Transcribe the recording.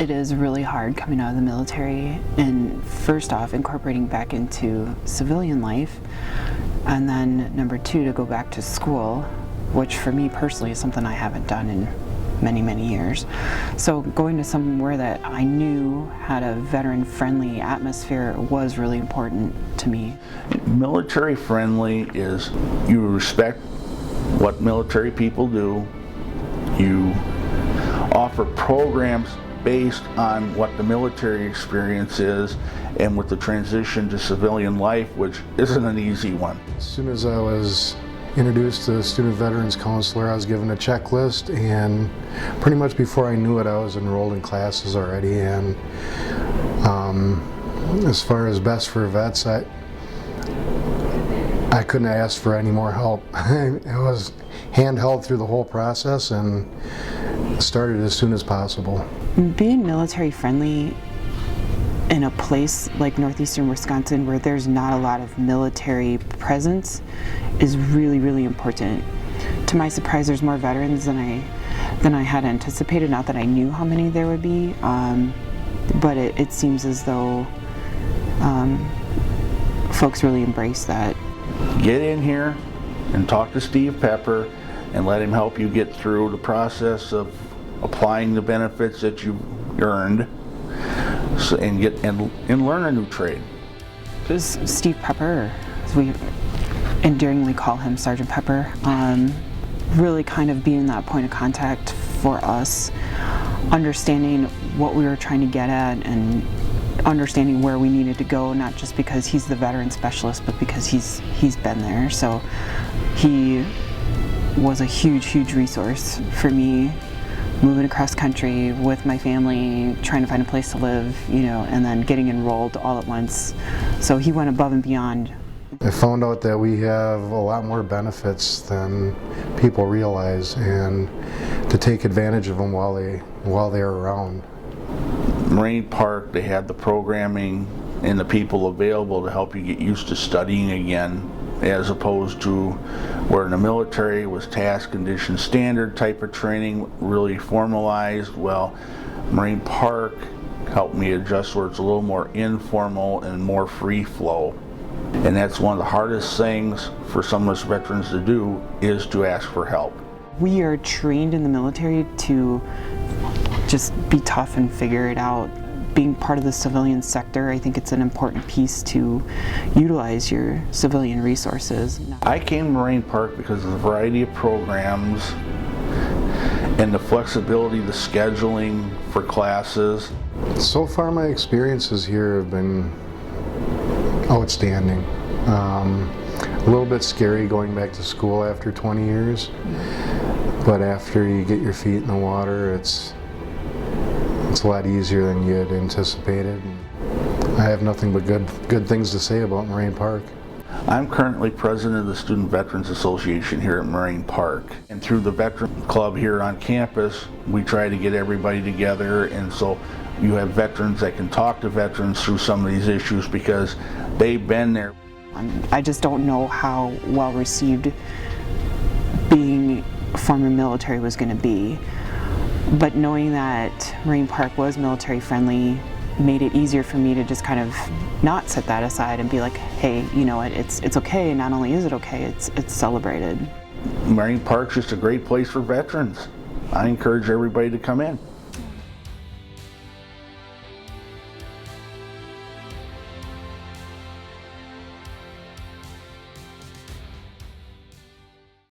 it is really hard coming out of the military and first off incorporating back into civilian life, and then number two, to go back to school, which for me personally is something I haven't done in many years. So going to somewhere that I knew had a veteran-friendly atmosphere was really important to me. Military friendly is you respect what military people do, you offer programs based on what the military experience is, and with the transition to civilian life, which isn't an easy one. As soon as I was introduced to the Student Veterans Counselor, I was given a checklist, and pretty much before I knew it, I was enrolled in classes already. And as far as best for vets, I couldn't ask for any more help. I was handheld through the whole process and started as soon as possible. Being military friendly in a place like northeastern Wisconsin where there's not a lot of military presence is really important. To my surprise, there's more veterans than I had anticipated. Not that I knew how many there would be, but it seems as though folks really embrace that. Get in here and talk to Steve Pepper and let him help you get through the process of applying the benefits that you've earned, and learn a new trade. This Steve Pepper, as we endearingly call him Sergeant Pepper, really kind of being that point of contact for us, understanding what we were trying to get at and understanding where we needed to go, not just because he's the veteran specialist, but because he's been there. So he was a huge resource for me, moving across country with my family, trying to find a place to live, and then getting enrolled all at once. So he went above and beyond. I found out that we have a lot more benefits than people realize, and to take advantage of them while they're around. Moraine Park, they had the programming and the people available to help you get used to studying again, as opposed to where in the military was task condition standard type of training, really formalized. Well, Moraine Park helped me adjust where it's a little more informal and more free flow. And that's one of the hardest things for some of us veterans to do, is to ask for help. We are trained in the military to just be tough and figure it out. Being part of the civilian sector, I think it's an important piece to utilize your civilian resources. I came to Moraine Park because of the variety of programs and the flexibility, the scheduling for classes. So far my experiences here have been outstanding. A little bit scary going back to school after 20 years, but after you get your feet in the water, it's a lot easier than you had anticipated. I have nothing but good things to say about Moraine Park. I'm currently president of the Student Veterans Association here at Moraine Park. And through the Veteran Club here on campus, we try to get everybody together, and so you have veterans that can talk to veterans through some of these issues because they've been there. I just don't know how well received being former military was going to be. But knowing that Moraine Park was military friendly made it easier for me to just kind of not set that aside and be like, hey, you know what, it's okay. Not only is it okay, it's celebrated. Moraine Park's just a great place for veterans. I encourage everybody to come in.